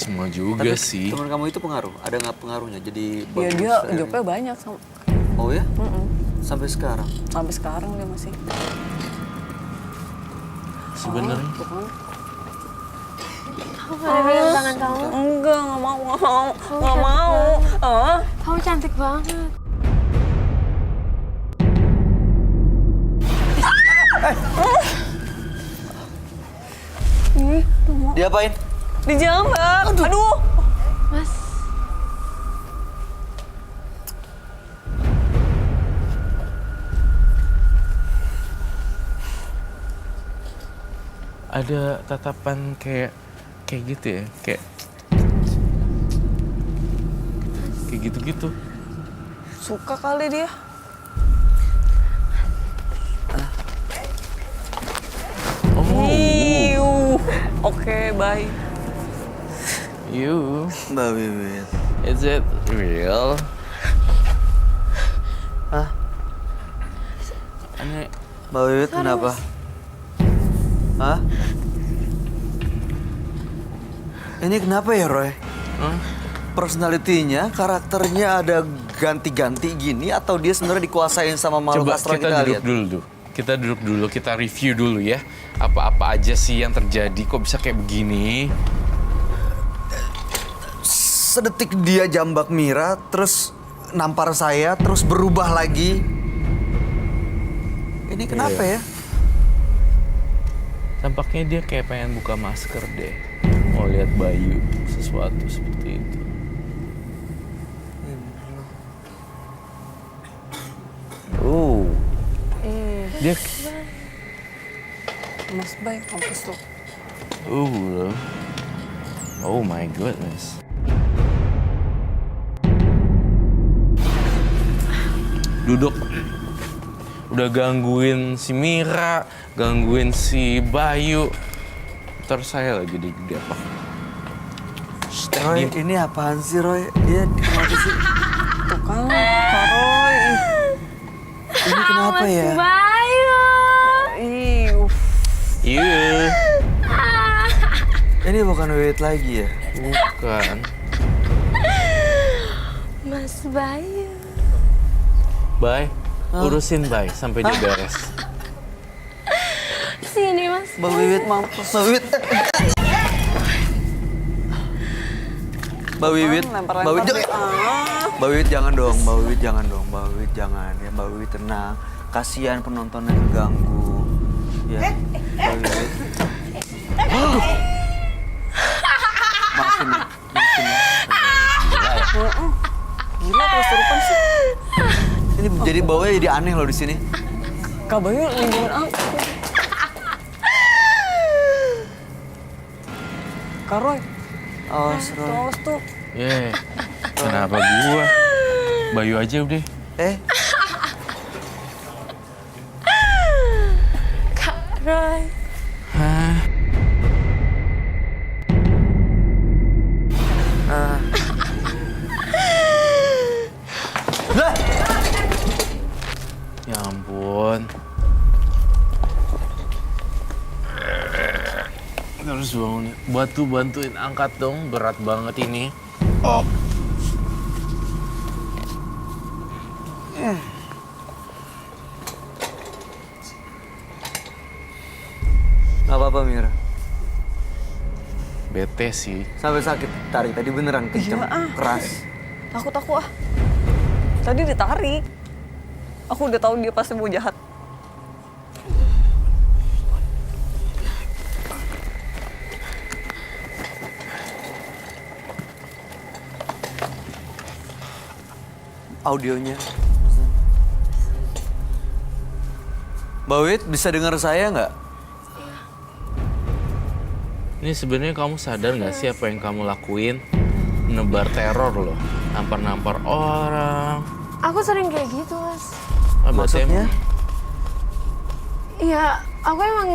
semua juga Tapi sih. teman kamu itu pengaruh? Ada nggak pengaruhnya? Jadi Ya bagus dia kayak jawabnya gini? banyak sama. Oh ya? Sampai sekarang? Sampai sekarang dia masih. Sebenarnya Tuh kan. Kamu boleh pegang tangan kamu? Enggak mau, nggak mau. cantik Ah. Kamu cantik banget. Ih, tuh mau. Diapain? Dijambak. Aduh. Mas, ada tatapan kayak gitu ya, kayak gitu-gitu. Suka kali dia. Oh, Iu. Oke, bye. you, Mbak Wiwit. is it real? Hah? Aneh, Mbak Wiwit kenapa? Hah? Ini kenapa ya, Roy? Hah? Personalitinya, karakternya ada ganti-ganti gini atau dia sebenarnya dikuasain sama makhluk Coba astral kita kita duduk lihat? dulu tuh. Kita duduk dulu, kita review dulu ya. Apa-apa aja sih yang terjadi, kok bisa kayak begini? Sedetik dia jambak Mira, terus nampar saya, terus berubah lagi. Ini kenapa ya? Tampaknya dia kayak pengen buka masker deh. Mau lihat Bayu, sesuatu seperti itu. Oh, dia, Mas Bay, mampus lo. loh. Oh my goodness. Duduk. Udah gangguin si Mira, gangguin si Bayu. Ntar saya lagi di apa? Roy, ini apaan sih, Roy? Dia kenapa sih? Tuh kan, Kak Roy. Ini kenapa ya? Bayu. Ih, Iya, Ini bukan Wiwit lagi ya? bukan. Mas Bayu. Bye, urusin Bye sampai dia beres. Sini, Mas. Mbak Wiwit mampus. Mbak Wiwit. Mbak Wiwit. lempar-lempar Mbak Wiwit. deh. Mbak Wiwit jangan dong. Mbak Wiwit jangan dong. Mbak Wiwit jangan ya. Mbak Wiwit tenang. Kasihan penontonnya keganggu. Ya. Mbak Wiwit. Maafin ya. Maafin ya. Gila kesurupan sih. Ini jadi baunya jadi aneh loh di sini. Kak Bayu lindungin aku. Kak Roy, Awas, Roy. awas tuh. Kenapa gua? Bayu aja udah. Kak Roy. Hah? Lah, Ya ampun. Terus bangun. Bantuin angkat dong, berat banget ini. nggak apa-apa Mira. Bete sih. Sampai sakit tarik tadi beneran kenceng, keras. Takut aku ah. Tadi ditarik. Aku udah tahu dia pasti mau jahat. Audionya. Mbak Wit, bisa dengar saya nggak? Ini sebenarnya kamu sadar nggak sih apa yang kamu lakuin? Menebar teror loh, nampar-nampar orang. Aku sering kayak gitu, Mas. Berarti Maksudnya? emang- Iya, aku emang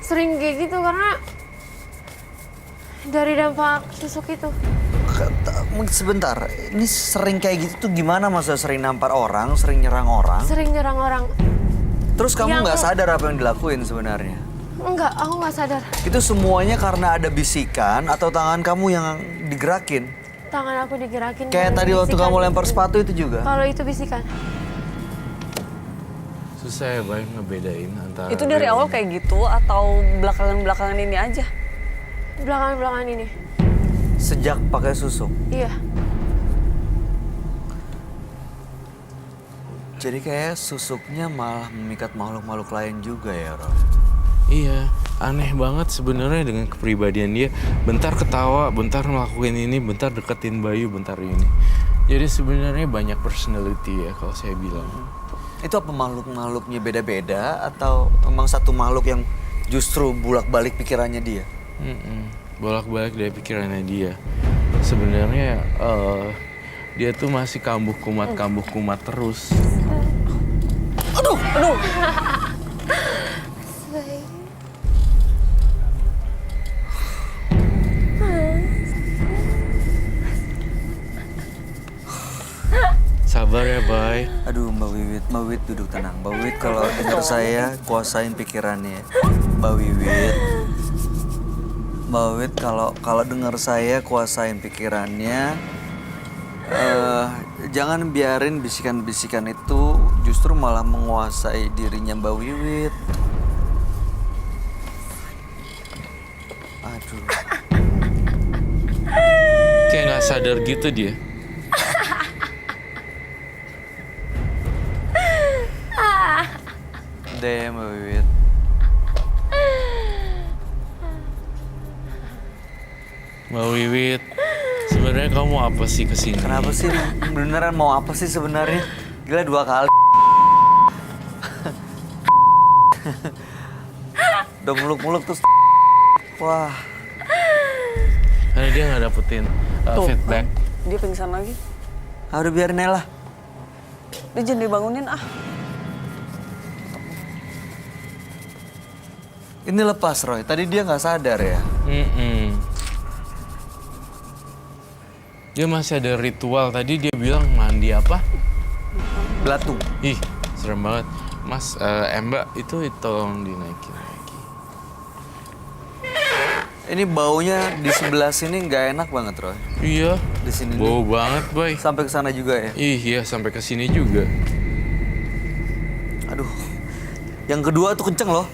sering kayak gitu karena dari dampak tusuk itu. Sebentar, ini sering kayak gitu tuh gimana maksudnya sering nampar orang, sering nyerang orang? Sering nyerang orang. Terus kamu Yang- nggak sadar apa yang dilakuin sebenarnya? Enggak, aku nggak sadar. Itu semuanya karena ada bisikan atau tangan kamu yang digerakin. Tangan aku digerakin. Kayak dan tadi waktu bisikan. kamu lempar sepatu itu juga. Kalau itu bisikan. Susah ya Bay ngebedain antara... Itu dari awal kayak gitu atau belakangan-belakangan ini aja? Belakangan ini. Sejak pakai susuk. Iya. Jadi kayak susuknya malah memikat makhluk-makhluk lain juga ya, Roy. Iya, aneh banget sebenarnya dengan kepribadian dia. Bentar ketawa, bentar ngelakuin ini, bentar deketin Bayu, bentar ini. Jadi sebenarnya banyak personality ya kalau saya bilang. Itu apa makhluk-makhluknya beda-beda atau emang satu makhluk yang justru bolak-balik pikirannya dia? Bolak-balik dari pikirannya dia. Sebenarnya dia tuh masih kambuh kumat terus. Aduh! Sabar ya, Bay. Aduh, Mbak Wiwit duduk tenang. Mbak Wiwit kalau dengar saya kuasain pikirannya. Mbak Wiwit kalau dengar saya kuasain pikirannya. Jangan biarin bisikan-bisikan itu justru malah menguasai dirinya Mbak Wiwit. Aduh. Kayak nggak sadar gitu dia. Udah ya Mbak Wiwit. Mbak Wiwit, sebenarnya kamu apa sih kesini? Kenapa sih? Beneran mau apa sih sebenarnya? Gila 2 kali. Udah muluk-muluk terus. Wah. Karena dia nggak dapetin feedback. Dia pingsan lagi. Udah biarin aja lah. Dia jangan dibangunin ah. Ini lepas Roy. Tadi dia nggak sadar ya. Dia masih ada ritual. Tadi dia bilang mandi apa? Belatung. Ih, serem banget. Mas, Mbak, itu tolong dinaikin lagi. Ini baunya di sebelah sini nggak enak banget Roy. Iya, Di sini bau nih. banget, Bay. Sampai ke sana juga ya. Iya, sampai ke sini juga. Aduh. Yang kedua tuh kenceng loh.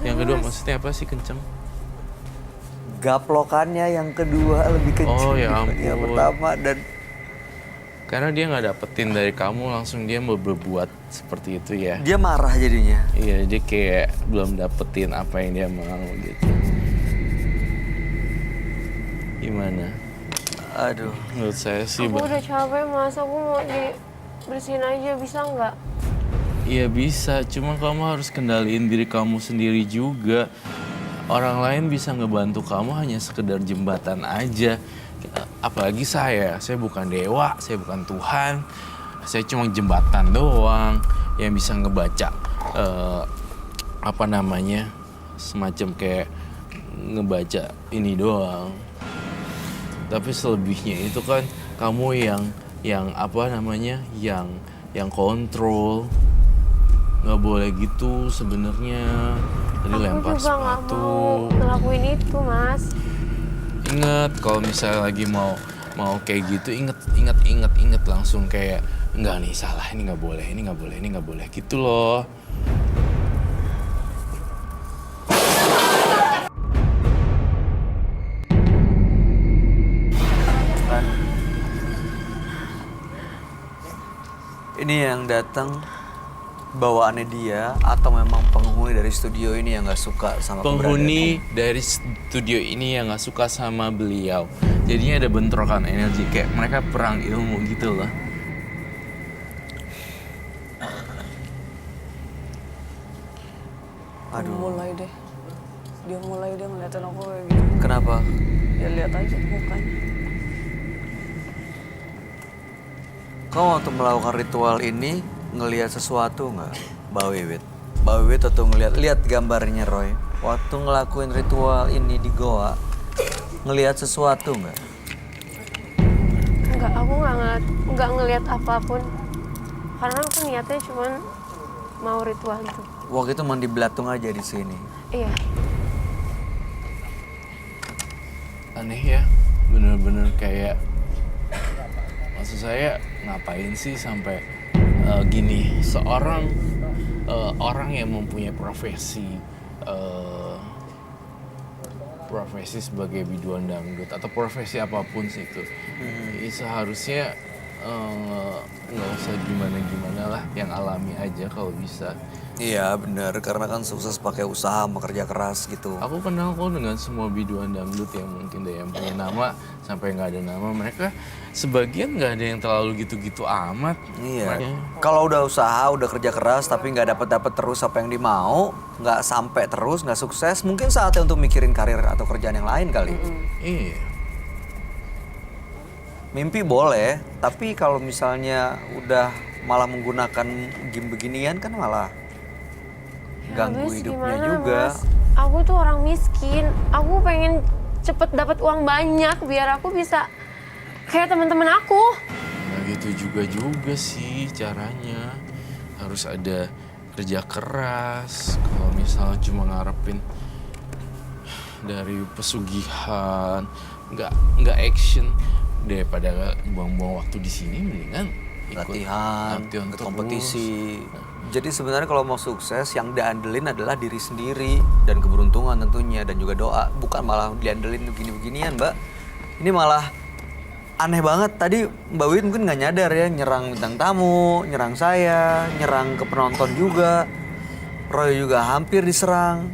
Yang kedua maksudnya apa sih kenceng? Gaplokannya yang kedua lebih kenceng Oh, ya dibanding yang ampun. pertama dan Karena dia nggak dapetin dari kamu, langsung dia mau berbuat seperti itu ya. dia marah jadinya. Iya, dia kayak belum dapetin apa yang dia mau gitu. Gimana? Aduh. Menurut saya sih, Aku udah capek mas, aku mau dibersihin aja, bisa nggak? iya bisa, cuma kamu harus kendaliin diri kamu sendiri juga. Orang lain bisa ngebantu kamu hanya sekedar jembatan aja. Apalagi saya bukan dewa, saya bukan Tuhan. Saya cuma jembatan doang yang bisa ngebaca semacam kayak ngebaca ini doang. Tapi selebihnya itu kan kamu yang kontrol. Nggak boleh gitu sebenarnya. Tadi lempar Aku juga nggak sepatu. mau ngelakuin itu mas. Ingat kalau misalnya lagi mau kayak gitu, inget langsung kayak enggak nih salah, ini nggak boleh gitu loh. Ini yang datang bawaannya dia atau memang penghuni dari studio ini yang nggak suka sama Penghuni dari studio ini yang nggak suka sama beliau. Jadinya ada bentrokan energi, kayak mereka perang ilmu gitu loh. Aduh. Dia mulai ngeliatin aku kayak gitu. Kenapa? Ya lihat aja mukanya. Kamu waktu melakukan ritual ini ngelihat kesuatu nggak, Mbak Wiwit? Mbak Wiwit atau lihat gambarnya Roy? Waktu ngelakuin ritual ini di goa, ngelihat sesuatu nggak? Enggak, aku nggak ngelihat apapun. Karena aku niatnya cuma mau ritual itu. Waktu itu mandi belatung aja di sini. Iya. aneh ya, bener-bener kayak, maksud saya ngapain sih sampai gini, seorang orang yang mempunyai profesi sebagai biduan dangdut atau profesi apapun sih itu, seharusnya nggak usah gimana-gimana lah, yang alami aja kalau bisa. Iya bener, karena kan sukses pakai usaha sama kerja keras gitu. Aku kenal kok dengan semua biduan dangdut yang mungkin ada yang punya nama sampai nggak ada nama. Mereka sebagian nggak ada yang terlalu gitu-gitu amat. Iya. Kalau udah usaha, udah kerja keras tapi nggak dapat terus apa yang dimau, nggak sampai terus, nggak sukses, mungkin saatnya untuk mikirin karir atau kerjaan yang lain kali. Iya. Mimpi boleh, tapi kalau misalnya udah malah menggunakan game beginian kan malah ganggu Habis hidupnya gimana, juga. Mas? Aku tuh orang miskin. Aku pengen cepet dapat uang banyak biar aku bisa kayak teman-teman aku. Nah gitu juga sih caranya. Harus ada kerja keras. Kalau misalnya cuma ngarepin dari pesugihan, nggak action, daripada buang-buang waktu di sini mendingan ikut Latihan, terus. kompetisi. Jadi sebenarnya kalau mau sukses yang diandelin adalah diri sendiri dan keberuntungan tentunya dan juga doa, bukan malah diandelin begini-beginian, Mbak. Ini malah aneh banget. Tadi Mbak Wit mungkin nggak nyadar ya, nyerang bintang tamu, nyerang saya, nyerang ke penonton juga. Roy juga hampir diserang.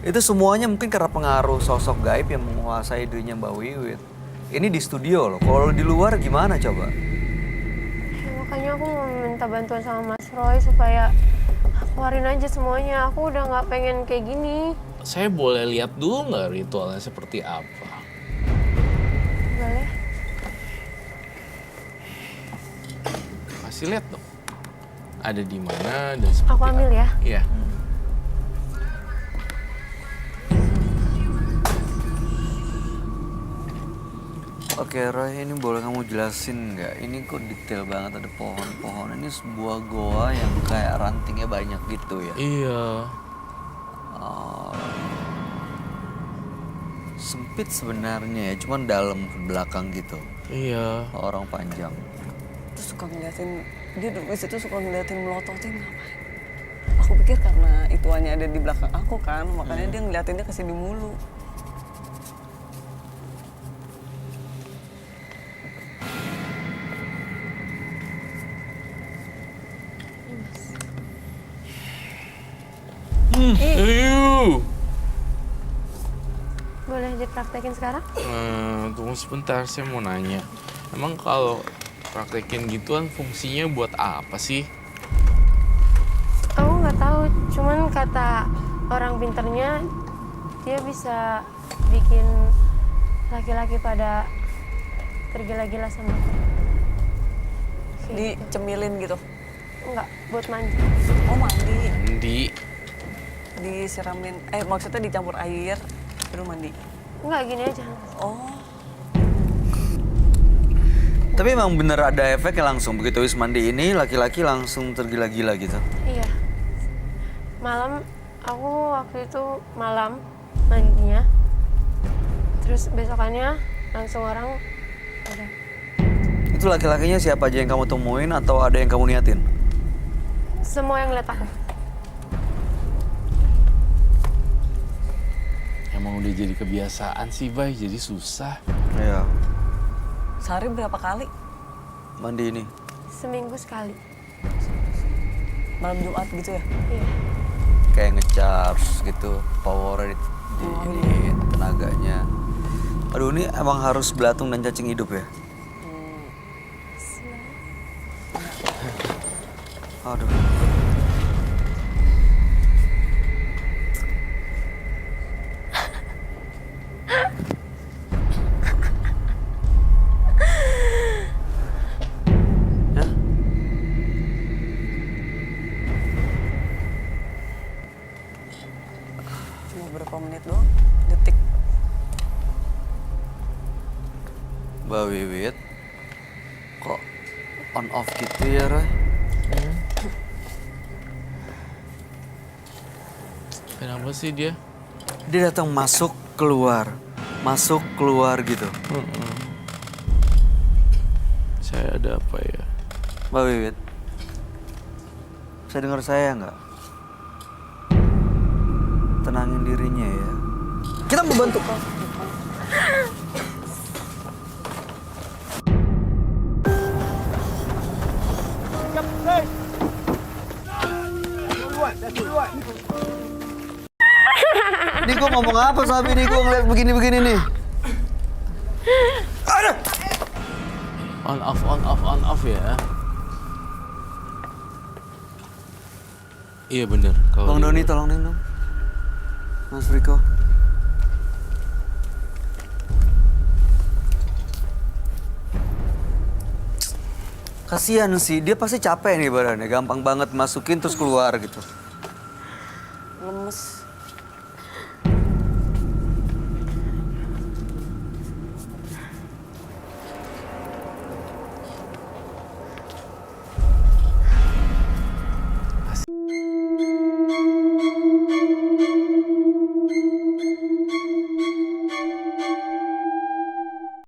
Itu semuanya mungkin karena pengaruh sosok gaib yang menguasai dirinya Mbak Wiwit. Ini di studio loh, kalau di luar gimana coba? Ya, makanya aku mau minta bantuan sama Mas Roy supaya keluarin aja semuanya. Aku udah nggak pengen kayak gini. Saya boleh lihat dulu nggak ritualnya seperti apa? Boleh? Kasih lihat dong. Ada di mana dan seperti Aku ambil ya. Iya. Oke Roy, ini boleh kamu jelasin nggak? Ini kok detail banget, ada pohon-pohon. Ini sebuah goa yang kayak rantingnya banyak gitu ya? Iya. Oh, sempit sebenarnya ya, cuman dalam ke belakang gitu. Iya. Orang panjang. Terus suka ngeliatin, dia duduk di situ suka ngeliatin melototin ngapain. Aku pikir karena ituannya ada di belakang aku kan, makanya dia ngeliatinnya ke sini mulu. Ayo. Boleh dipraktekin sekarang? Tunggu sebentar, saya mau nanya. Emang kalau praktekin gituan fungsinya buat apa sih? Aku nggak tahu. Cuman kata orang pinternya dia bisa bikin laki-laki pada tergila-gila sama aku. Kayak gitu. Dicemilin gitu. Enggak, buat mandi. Oh mandi, Di disiramin, maksudnya dicampur air, baru mandi. Enggak, gini aja. Oh, Tapi emang bener ada efeknya langsung, begitu wis mandi ini laki-laki langsung tergila-gila gitu? Iya. Malam, aku waktu itu malam mandinya. Terus besokannya langsung orang udah. Itu laki-lakinya siapa aja yang kamu temuin atau ada yang kamu niatin? Semua yang lihat aku. emang udah jadi kebiasaan sih, Bay, jadi susah. Iya. sehari berapa kali? Mandi ini. Seminggu sekali. Malam Jumat gitu ya? Iya. Kayak ngecharge gitu, power di ini, tenaganya. Aduh, ini emang harus belatung dan cacing hidup ya? Aduh. Hah? Cuma berapa menit doang, detik. Mbak Wiwit, kok on off gitu ya, Roy? Kenapa sih dia? Dia datang masuk keluar. masuk keluar gitu. Saya ada apa ya? Mbak Wiwit, bisa dengar saya nggak? Tenangin dirinya ya. Kita mau bantu kamu. Ini gue ngomong apa sama bini gue ngeliat begini-begini nih? On off ya. Iya bener. Kalau Bang Doni tolongin dong. Mas Riko. Kasihan sih, dia pasti capek nih badannya. Gampang banget masukin terus keluar gitu. Lemes.